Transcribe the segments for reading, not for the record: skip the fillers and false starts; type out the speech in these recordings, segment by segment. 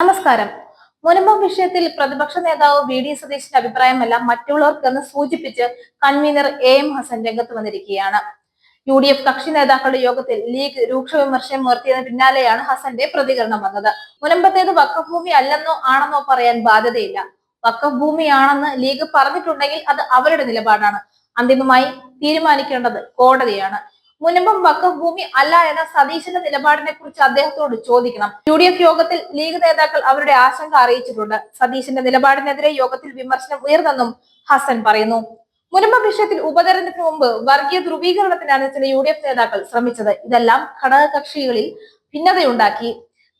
നമസ്കാരം. മുനമ്പം വിഷയത്തിൽ പ്രതിപക്ഷ നേതാവ് വി.ഡി. സതീശന്റെ അഭിപ്രായമല്ല മറ്റുള്ളവർക്കെന്ന് സൂചിപ്പിച്ച് കൺവീനർ എ.എം. ഹസൻ രംഗത്ത് വന്നിരിക്കുകയാണ്. യു.ഡി.എഫ് കക്ഷി നേതാക്കളുടെ യോഗത്തിൽ ലീഗ് രൂക്ഷ വിമർശനം ഉയർത്തിയതിന് പിന്നാലെയാണ് ഹസന്റെ പ്രതികരണം വന്നത്. മുനമ്പത്തേത് വഖഫ് ഭൂമി അല്ലെന്നോ ആണെന്നോ പറയാൻ ബാധ്യതയില്ല. വഖഫ് ഭൂമിയാണെന്ന് ലീഗ് പറഞ്ഞിട്ടുണ്ടെങ്കിൽ അത് അവരുടെ നിലപാടാണ്. അന്തിമമായി തീരുമാനിക്കേണ്ടത് കോടതിയാണ്. മുനമ്പം വഖഫ് ഭൂമി അല്ല എന്ന സതീശന്റെ നിലപാടിനെ കുറിച്ച് അദ്ദേഹത്തോട് ചോദിക്കണം. യു.ഡി.എഫ് യോഗത്തിൽ ലീഗ് നേതാക്കൾ അവരുടെ ആശങ്ക അറിയിച്ചിട്ടുണ്ട്. സതീശന്റെ നിലപാടിനെതിരെ യോഗത്തിൽ വിമർശനം ഉയർന്നെന്നും ഹസൻ പറയുന്നു. മുനമ്പം വിഷയത്തിൽ ഉപതെരഞ്ഞെടുപ്പിന് മുമ്പ് വർഗീയ ധ്രുവീകരണത്തിനാണ് ചില യു.ഡി.എഫ് നേതാക്കൾ ശ്രമിച്ചത്. ഇതെല്ലാം ഘടകകക്ഷികളിൽ ഭിന്നതയുണ്ടാക്കി.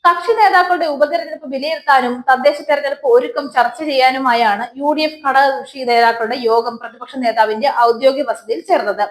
കക്ഷി നേതാക്കളുടെ ഉപതെരഞ്ഞെടുപ്പ് വിലയിരുത്താനും തദ്ദേശ തെരഞ്ഞെടുപ്പ് ഒരുക്കം ചർച്ച ചെയ്യാനുമായാണ് യു.ഡി.എഫ് ഘടകകക്ഷി നേതാക്കളുടെ യോഗം പ്രതിപക്ഷ നേതാവിന്റെ ഔദ്യോഗിക വസതിയിൽ ചേർന്നത്.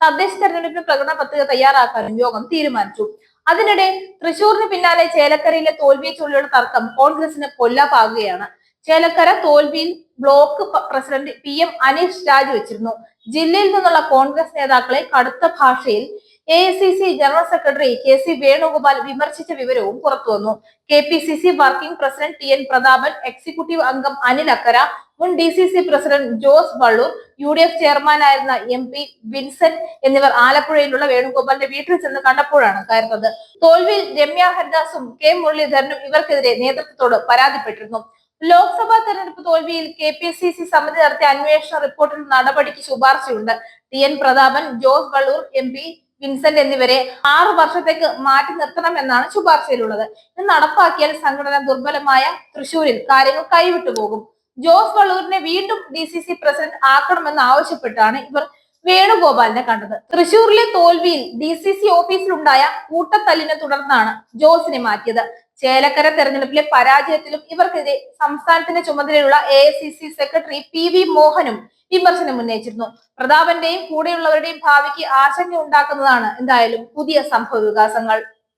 തദ്ദേശ തെരഞ്ഞെടുപ്പിന് പ്രകടന പത്രിക തയ്യാറാക്കാനും യോഗം തീരുമാനിച്ചു. അതിനിടെ തൃശൂരിന് പിന്നാലെ ചേലക്കരയിലെ തോൽവിയെ ചൊല്ലിയുള്ള തർക്കം കോൺഗ്രസിന് പൊല്ലാപ്പാകുകയാണ്. ചേലക്കര തോൽവിയിൽ ബ്ലോക്ക് പ്രസിഡന്റ് പി.എം. അനീഷ് രാജിവെച്ചിരുന്നു. ജില്ലയിൽ നിന്നുള്ള കോൺഗ്രസ് നേതാക്കളെ കടുത്ത ഭാഷയിൽ AICC general secretary KC. Venugopal വിമർശിച്ച വിവരവും പുറത്തുവന്നു. KPCC working president TN. Prathapan, executive അംഗം അനിൽ അക്കര, മുൻ DCC president Jose Vallur, UDF ചെയർമാനായിരുന്ന എം.പി. വിൻസെന്റ് എന്നിവർ ആലപ്പുഴയിലുള്ള വേണുഗോപാലിന്റെ വീട്ടിൽ ചെന്ന് കണ്ടപ്പോഴാണ് കയർത്തത്. തോൽവിയിൽ രമ്യ ഹരിദാസും കെ മുരളീധരനും ഇവർക്കെതിരെ നേതൃത്വത്തോട് പരാതിപ്പെട്ടിരുന്നു. ലോക്സഭാ തെരഞ്ഞെടുപ്പ് തോൽവിയിൽ കെ.പി.സി.സി സമിതി നടത്തിയ അന്വേഷണ റിപ്പോർട്ടിൽ നടപടിക്ക് ശുപാർശയുണ്ട്. TN. Prathapan, Jose Vallur, MP. Vincent എന്നിവരെ 6 വർഷത്തേക്ക് മാറ്റി നിർത്തണമെന്നാണ് ശുപാർശയിലുള്ളത്. ഇത് നടപ്പാക്കിയാൽ സംഘടന ദുർബലമായ തൃശൂരിൽ കാര്യങ്ങൾ കൈവിട്ടു പോകും. ജോസ് വള്ളൂരിനെ വീണ്ടും ഡി.സി.സി പ്രസിഡന്റ് ആക്കണമെന്ന് ആവശ്യപ്പെട്ടാണ് ഇവർ വേണുഗോപാലിനെ കണ്ടത്. തൃശൂരിലെ തോൽവിയിൽ ഡി.സി.സി ഓഫീസിലുണ്ടായ കൂട്ടത്തല്ലിനെ തുടർന്നാണ് ജോസിനെ മാറ്റിയത്. ചേലക്കര തെരഞ്ഞെടുപ്പിലെ പരാജയത്തിലും ഇവർക്കെതിരെ സംസ്ഥാനത്തിന്റെ ചുമതലയുള്ള എ.ഐ.സി.സി സെക്രട്ടറി പി.വി. മോഹനും വിമർശനം ഉന്നയിച്ചിരുന്നു. പ്രതാപന്റെയും കൂടെയുള്ളവരുടെയും ഭാവിക്ക് ആശങ്ക ഉണ്ടാക്കുന്നതാണ് എന്തായാലും പുതിയ സംഭവ വികാസങ്ങൾ.